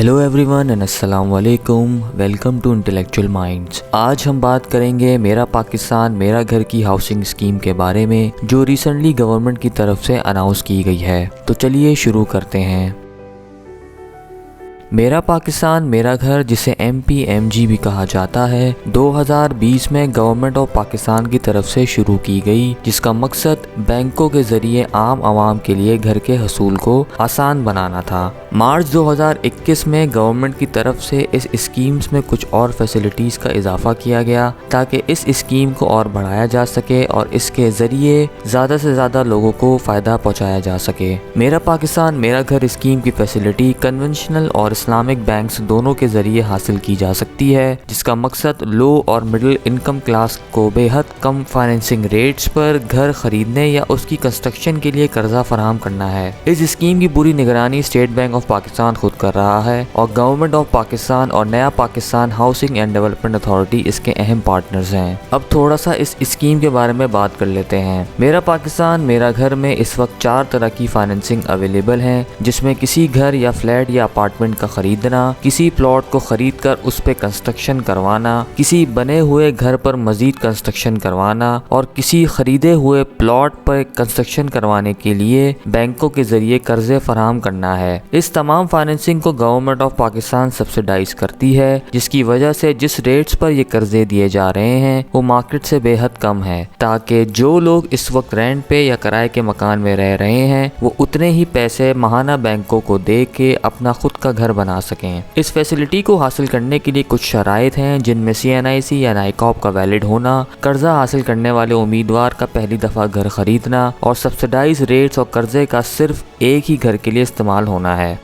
Hello everyone and अस्सलाम वालेकुम। Welcome to Intellectual Minds. आज हम बात करेंगे मेरा पाकिस्तान मेरा घर की हाउसिंग स्कीम के बारे में जो रिसेंटली गवर्नमेंट की तरफ से अनाउंस की गई है। तो चलिए शुरू करते हैं। मेरा पाकिस्तान मेरा घर, जिसे MPMG भी कहा जाता है, 2020 में गवर्नमेंट ऑफ पाकिस्तान की तरफ से शुरू की गई, जिसका मकसद बैंकों के जरिए आम आवाम के लिए घर के हसूल को आसान बनाना था। मार्च 2021 में गवर्नमेंट की तरफ से इस स्कीम्स में कुछ और फैसिलिटीज़ का इजाफा किया गया ताकि इस स्कीम को और बढ़ाया जा सके और इसके ज़रिए ज़्यादा से ज़्यादा लोगों को फ़ायदा पहुँचाया जा सके। मेरा पाकिस्तान मेरा घर स्कीम की फैसिलिटी कन्वेंशनल और इस्लामिक बैंक्स दोनों के जरिए हासिल की जा सकती है, जिसका मकसद लो और मिडिल इनकम क्लास को बेहद कम फाइनेंसिंग रेट्स पर घर खरीदने या उसकी कंस्ट्रक्शन के लिए कर्जा फराहम करना है। इस स्कीम की पूरी निगरानी स्टेट बैंक ऑफ पाकिस्तान खुद कर रहा है और गवर्नमेंट ऑफ पाकिस्तान और नया Pakistan housing and development authority इसके अहम पार्टनर्स हैं। अब थोड़ा सा इस स्कीम के बारे में बात कर लेते हैं। मेरा पाकिस्तान मेरा घर में इस वक्त 4 तरह की फाइनेंसिंग अवेलेबल है, जिसमें किसी घर या फ्लैट या अपार्टमेंट का खरीदना, किसी प्लॉट को खरीदकर उस पे कंस्ट्रक्शन करवाना, किसी बने हुए घर पर मजीद कंस्ट्रक्शन करवाना और किसी खरीदे हुए प्लॉट पर कंस्ट्रक्शन करवाने के लिए बैंकों के जरिए कर्जे फराहम करना है। इस तमाम फाइनेंसिंग को गवर्नमेंट ऑफ पाकिस्तान सब्सिडाइज करती है, जिसकी वजह से जिस रेट्स पर ये कर्जे दिए जा रहे हैं वो मार्केट से बेहद कम है, ताकि जो लोग इस वक्त रेंट पे या किराए के मकान में रह रहे हैं वो उतने ही पैसे माहाना बैंकों को दे के अपना खुद का घर बना सकें। इस फैसिलिटी को हासिल करने के लिए कुछ शराइत हैं, जिनमें CNIC या नाइकॉब का वैलिड होना, कर्जा हासिल करने वाले उम्मीदवार का पहली दफ़ा घर खरीदना और सब्सिडाइज रेट्स और कर्जे का सिर्फ एक ही घर के लिए इस्तेमाल होना है।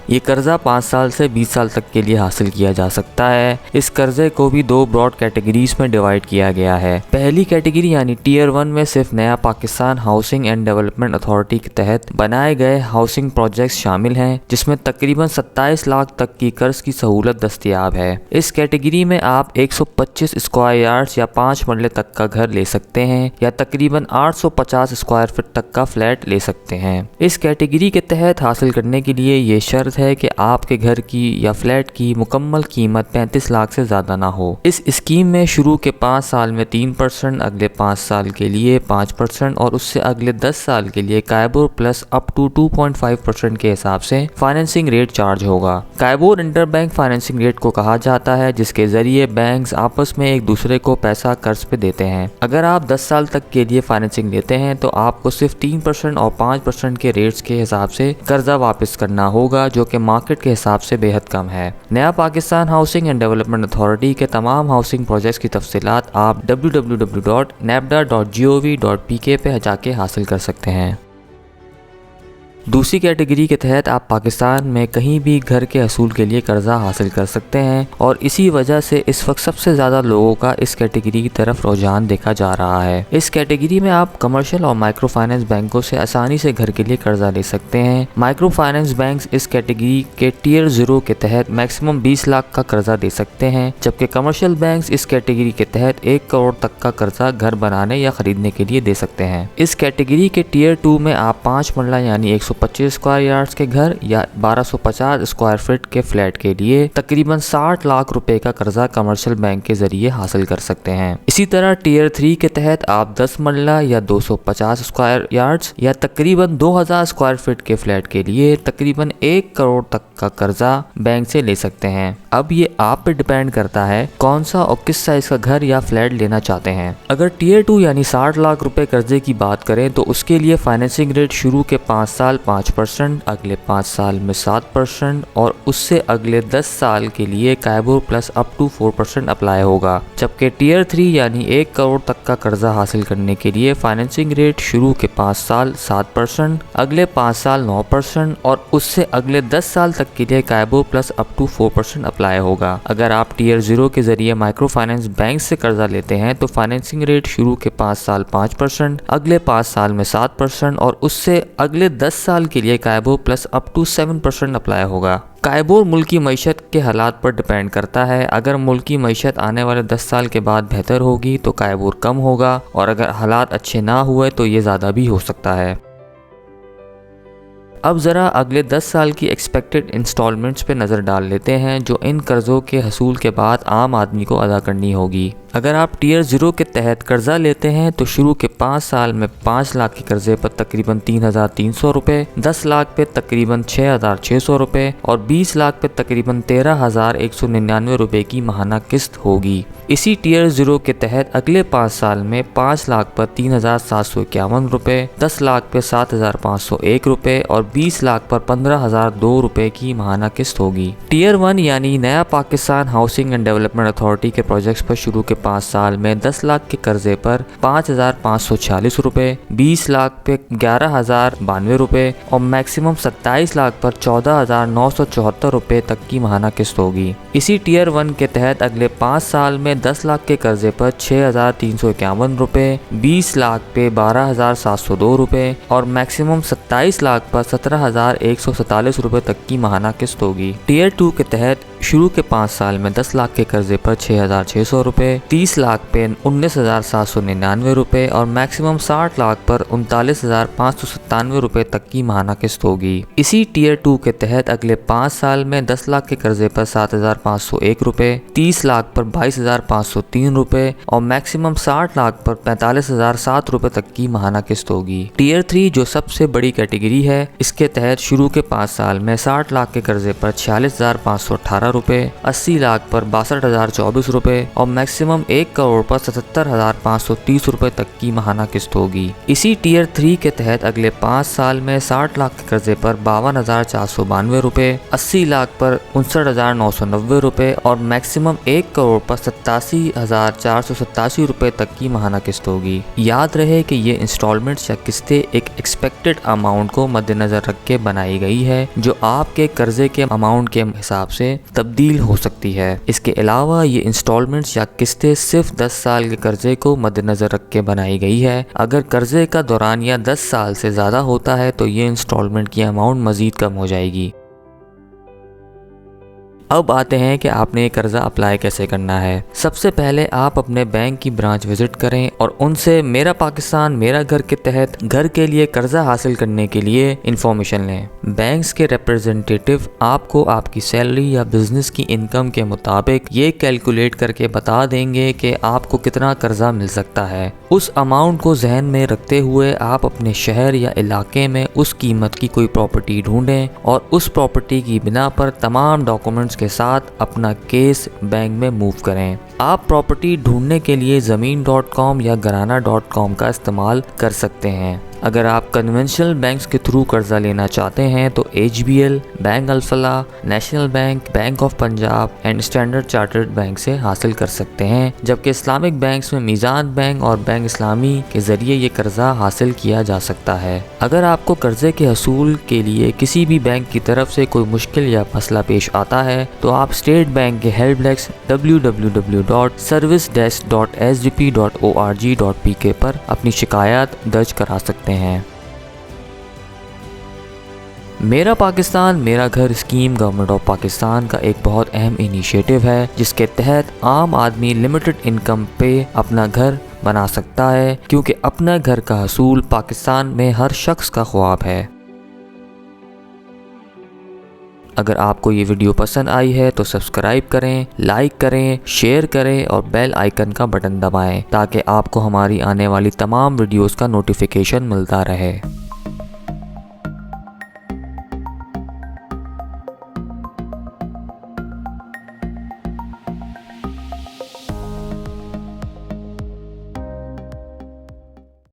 ये कर्जा 5 साल से 20 साल तक के लिए हासिल किया जा सकता है। इस कर्जे को भी 2 ब्रॉड कैटेगरीज में डिवाइड किया गया है। पहली कैटेगरी यानी टियर 1 में सिर्फ नया Pakistan housing and development authority के तहत बनाए गए हाउसिंग प्रोजेक्ट्स शामिल हैं, जिसमें तकरीबन 27 लाख तक की कर्ज की सहूलत दस्तयाब है। इस कैटेगरी में आप 125 स्क्वायर यार्ड्स या 5 मरले तक का घर ले सकते हैं या तकरीबन 850 स्क्वायर फीट तक का फ्लैट ले सकते हैं। इस कैटेगरी के तहत हासिल करने के लिए ये शर्त है कि आपके घर की या फ्लैट की मुकम्मल कीमत 35 लाख से ज़्यादा ना हो। इस स्कीम में शुरू के 5 साल में 3%, अगले 5 साल के लिए 5% और उससे अगले 10 साल के लिए कायबोर प्लस अप टू 2.5% के हिसाब से फाइनेंसिंग रेट चार्ज होगा। कायबोर इंटर बैंक फाइनेंसिंग रेट को कहा जाता है, जिसके जरिए बैंक्स आपस में एक दूसरे को पैसा कर्ज पे देते हैं। अगर आप 10 साल तक के लिए फाइनेंसिंग लेते हैं तो आपको सिर्फ 3% और 5% के रेट्स के हिसाब से कर्जा वापस करना होगा, जो कि मार्केट के हिसाब से बेहद कम है। नया Pakistan housing and development authority के तमाम हाउसिंग प्रोजेक्ट्स की तफसीलात आप www.napda.gov.pk पे जाके हासिल कर सकते हैं। दूसरी कैटेगरी के तहत आप पाकिस्तान में कहीं भी घर के हसूल के लिए कर्जा हासिल कर सकते हैं और इसी वजह से इस वक्त सबसे ज़्यादा लोगों का इस कैटेगरी की तरफ रुझान देखा जा रहा है। इस कैटेगरी में आप कमर्शियल और माइक्रो फाइनेंस बैंकों से आसानी से घर के लिए कर्जा ले सकते हैं। माइक्रो फाइनेंस बैंक्स इस कैटेगरी के टियर 0 के तहत मैक्सिमम 20 लाख का कर्जा दे सकते हैं, जबकि कमर्शियल बैंक्स इस कैटेगरी के तहत 1 करोड़ तक का कर्जा घर बनाने या खरीदने के लिए दे सकते हैं। इस कैटेगरी के टियर 2 में आप 5 मरला यानी 125 स्क्वायर यार्ड्स के घर या 1250 स्क्वायर फीट के फ्लैट के लिए तकरीबन 60 लाख रुपए का कर्जा कमर्शियल बैंक के जरिए हासिल कर सकते हैं। इसी तरह टियर 3 के तहत आप 10 मरला या 250 स्क्वायर यार्ड्स या तकरीबन 2000 स्क्वायर फीट के फ्लैट के लिए तकरीबन 1 करोड़ तक का कर्जा बैंक से ले सकते हैं। अब ये आप पे डिपेंड करता है कौन सा और किस साइज का घर या फ्लैट लेना चाहते हैं। अगर टियर 2 यानी 60 लाख रुपए कर्जे की बात करें तो उसके लिए फाइनेंसिंग रेट शुरू के 5 साल 5%, अगले 5 साल में 7% और उससे अगले 10 साल के लिए कायबोर प्लस अप टू 4% अप्लाई होगा। जबकि टियर 3 यानी 1 करोड़ तक का कर्जा हासिल करने के लिए फाइनेंसिंग रेट शुरू के 5 साल 7%, अगले 5 साल 9% और उससे अगले 10 साल तक के लिए कायबोर प्लस अप टू 4% अप्लाई होगा। अगर आप टियर 0 के जरिए माइक्रो फाइनेंस बैंक से कर्जा लेते हैं तो फाइनेंसिंग रेट शुरू के 5 साल 5%, अगले 5 साल में 7% और उससे अगले 10 साल के लिए कायबोर प्लस अप टू 7% अप्लाई होगा। कायबोर मुल्की मईशत के हालात पर डिपेंड करता है। अगर मुल्की मईशत आने वाले 10 साल के बाद बेहतर होगी तो कायबोर कम होगा और अगर हालात अच्छे ना हुए तो ये ज़्यादा भी हो सकता है। अब ज़रा अगले 10 साल की एक्सपेक्टेड इंस्टॉलमेंट्स पे नज़र डाल लेते हैं जो इन कर्ज़ों के हसूल के बाद आम आदमी को अदा करनी होगी। अगर आप टियर 0 के तहत कर्जा लेते हैं तो शुरू के 5 साल में 5 लाख के कर्जे पर तकरीबन 3,300 रुपये, 10 लाख पे तकरीबन 6,600 रुपये और 20 लाख पे तकरीबन 13,199 रुपये की माहाना किस्त होगी। इसी टियर 0 के तहत अगले 5 साल में 5 लाख पर 3,751 रुपये, 10 लाख पे 7,501 रुपये और 20 लाख पर 15,002 रुपये की माहाना किस्त होगी। टियर 1 यानी नया Pakistan housing and development authority के प्रोजेक्ट्स पर शुरू के 5 साल में 10 लाख के कर्जे पर 5,546 रुपये, 20 लाख पे 11,092 रुपये और मैक्सिमम 27 लाख पर 14,974 रुपये तक की माहाना किस्त होगी। इसी टियर 1 के तहत अगले 5 साल में 10 लाख के कर्जे पर 6,351 रुपये, 20 लाख पे 12,702 रुपये और मैक्सिमम 27 लाख पर 17,147 रुपये तक की माहाना किस्त होगी। टियर 2 के तहत शुरू के 5 साल में 10 लाख के कर्जे पर 6,600 रुपये, 30 लाख पे 19,799 रुपये और मैक्सिमम 60 लाख पर 39,597 रुपये तक की माहाना किस्त होगी। इसी टियर 2 के तहत अगले 5 साल में 10 लाख के कर्जे पर 7,501 रुपये, 30 लाख पर 22,503 रुपये और मैक्सिमम 60 लाख पर 45,007 रुपये तक की माहाना किस्त होगी। टियर 3 जो सबसे बड़ी कैटेगरी है, इसके तहत शुरू के 5 साल में 60 लाख के कर्जे पर 46,518 रुपये, 80 लाख पर 62,024 रुपये और मैक्सिमम 1 करोड़ पर 77,530 रुपये तक की माहाना किस्त होगी। इसी टियर 3 के तहत अगले 5 साल में 60 लाख के कर्जे पर 52,492 रुपये, 80 लाख पर 59,990 रुपये और मैक्सिमम 1 करोड़ पर 87,487 रुपये तक की माहाना किस्त होगी। याद रहे कि ये इंस्टॉलमेंट्स या किस्तें एक एक्सपेक्टेड अमाउंट को मद्देनजर रख के बनाई गई है जो आपके कर्जे के अमाउंट के हिसाब से तब्दील हो सकती है। इसके अलावा ये इंस्टॉलमेंट्स या किस्तें सिर्फ 10 साल के कर्जे को मद्देनजर रख के बनाई गई है। अगर कर्जे का दौरान या 10 साल से ज़्यादा होता है तो ये इंस्टॉलमेंट की अमाउंट मज़ीद कम हो जाएगी। अब आते हैं कि आपने ये कर्जा अप्लाई कैसे करना है। सबसे पहले आप अपने बैंक की ब्रांच विजिट करें और उनसे मेरा पाकिस्तान मेरा घर के तहत घर के लिए कर्जा हासिल करने के लिए इंफॉर्मेशन लें। बैंक्स के रिप्रेजेंटेटिव आपको आपकी सैलरी या बिजनेस की इनकम के मुताबिक ये कैलकुलेट करके बता देंगे कि आपको कितना कर्जा मिल सकता है। उस अमाउंट को जहन में रखते हुए आप अपने शहर या इलाके में उस कीमत की कोई प्रॉपर्टी ढूंढें और उस प्रॉपर्टी की बिना पर तमाम डॉक्यूमेंट्स के साथ अपना केस बैंक में मूव करें। आप प्रॉपर्टी ढूंढने के लिए ज़मीन.com या घराना.com का इस्तेमाल कर सकते हैं। अगर आप कन्वेंशनल बैंक्स के थ्रू कर्जा लेना चाहते हैं तो HBL, Bank Alfalah, National Bank, Bank of Punjab and Standard Chartered Bank से हासिल कर सकते हैं, जबकि इस्लामिक बैंक्स में मीज़ान बैंक और बैंक इस्लामी के ज़रिए ये कर्जा हासिल किया जा सकता है। अगर आपको कर्जे के हसूल के लिए किसी भी बैंक की तरफ से कोई मुश्किल या मसला पेश आता है तो आप स्टेट बैंक के हेल्प डेस्क www.servicedesk.sgp.org.pk पर अपनी शिकायत दर्ज करा सकते हैं। मेरा पाकिस्तान मेरा घर स्कीम गवर्नमेंट ऑफ पाकिस्तान का एक बहुत अहम इनिशिएटिव है जिसके तहत आम आदमी लिमिटेड इनकम पे अपना घर बना सकता है, क्योंकि अपना घर का हसूल पाकिस्तान में हर शख्स का ख्वाब है। अगर आपको ये वीडियो पसंद आई है तो सब्सक्राइब करें, लाइक करें, शेयर करें और बेल आइकन का बटन दबाएं ताकि आपको हमारी आने वाली तमाम वीडियोस का नोटिफिकेशन मिलता रहे।